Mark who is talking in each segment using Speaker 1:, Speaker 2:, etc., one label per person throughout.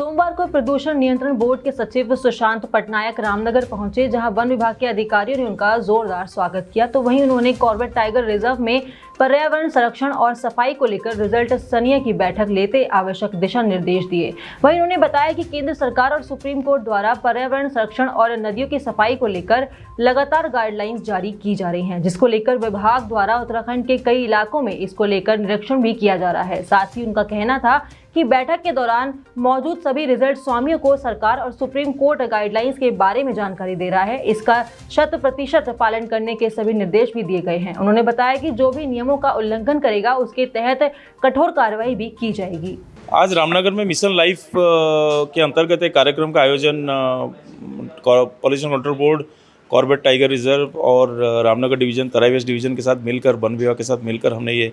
Speaker 1: सोमवार को प्रदूषण नियंत्रण बोर्ड के सचिव सुशांत पटनायक रामनगर पहुंचे, जहां वन विभाग के अधिकारियों ने उनका जोरदार स्वागत किया। तो वहीं उन्होंने कॉर्बेट टाइगर रिजर्व में पर्यावरण संरक्षण और सफाई को लेकर रिजल्ट स्तरीय की बैठक लेते आवश्यक दिशा निर्देश दिए। वहीं उन्होंने बताया कि केंद्र सरकार और सुप्रीम कोर्ट द्वारा पर्यावरण संरक्षण और नदियों की सफाई को लेकर लगातार गाइडलाइंस जारी की जा रही हैं, जिसको लेकर विभाग द्वारा उत्तराखंड के कई इलाकों में इसको लेकर निरीक्षण भी किया जा रहा है। साथ ही उनका कहना था कि बैठक के दौरान मौजूद सभी रिजल्ट स्वामियों को सरकार और सुप्रीम कोर्ट गाइडलाइंस के बारे में जानकारी दे रहा है। इसका 100% पालन करने के सभी निर्देश भी दिए गए हैं। उन्होंने बताया कि जो भी नियमों का उल्लंघन करेगा उसके तहत कठोर कार्रवाई भी की जाएगी।
Speaker 2: आज रामनगर में मिशन लाइफ के अंतर्गत एक कार्यक्रम का आयोजन pollution control board, Corbett tiger reserve और रामनगर डिवीजन, तराई वेस्ट डिवीजन के साथ मिलकर, वन विभाग के साथ मिलकर हमने ये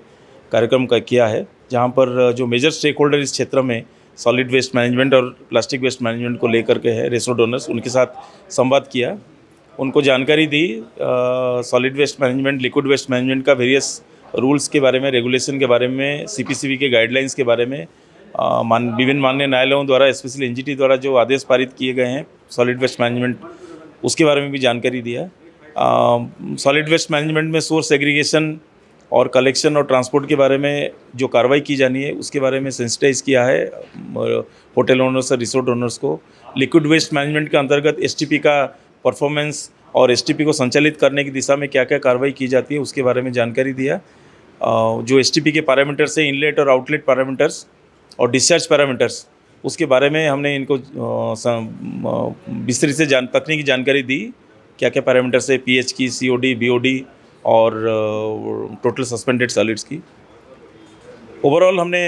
Speaker 2: कार्यक्रम किया है, जहाँ पर जो मेजर स्टेक होल्डर इस क्षेत्र में सॉलिड वेस्ट मैनेजमेंट और प्लास्टिक वेस्ट मैनेजमेंट को लेकर के है, रेसो डोनर्स, उनके साथ संवाद किया, उनको जानकारी दी solid waste management, liquid waste management का वेरियस रूल्स के बारे में, रेगुलेशन के बारे में, सीपीसीबी के गाइडलाइंस के बारे में, विभिन्न माननीय न्यायालयों द्वारा, स्पेशली एनजीटी द्वारा जो आदेश पारित किए गए हैं सॉलिड वेस्ट मैनेजमेंट, उसके बारे में भी जानकारी दिया। सॉलिड वेस्ट मैनेजमेंट में सोर्स एग्रीगेशन और कलेक्शन और ट्रांसपोर्ट के बारे में जो कार्रवाई की जानी है उसके बारे में सेंसिटाइज किया है होटल ओनर्स और रिसोर्ट ओनर्स को। लिक्विड वेस्ट मैनेजमेंट के अंतर्गत एसटीपी का परफॉर्मेंस और एसटीपी को संचालित करने की दिशा में क्या क्या कार्रवाई की जाती है उसके बारे में जानकारी दिया। जो एसटीपी के पैरामीटर्स है, इनलेट और आउटलेट पैरामीटर्स और डिस्चार्ज पैरामीटर्स, उसके बारे में हमने इनको विस्तृत से तकनीकी जानकारी दी, क्या क्या पैरामीटर्स है पीएच की, सीओडी, बीओडी और टोटल सस्पेंडेड सॉलिड्स की। ओवरऑल हमने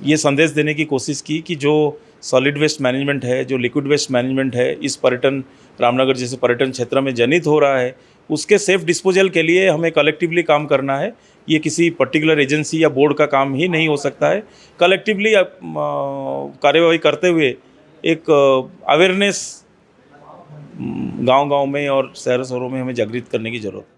Speaker 2: ये संदेश देने की कोशिश की कि जो सॉलिड वेस्ट मैनेजमेंट है, जो लिक्विड वेस्ट मैनेजमेंट है, इस पर्यटन, रामनगर जैसे पर्यटन क्षेत्र में जनित हो रहा है, उसके सेफ डिस्पोजल के लिए हमें कलेक्टिवली काम करना है। ये किसी पर्टिकुलर एजेंसी या बोर्ड का काम ही नहीं हो सकता है। कलेक्टिवली कार्यवाही करते हुए एक अवेयरनेस गांव-गांव में और शहरों में हमें जागृत करने की ज़रूरत है।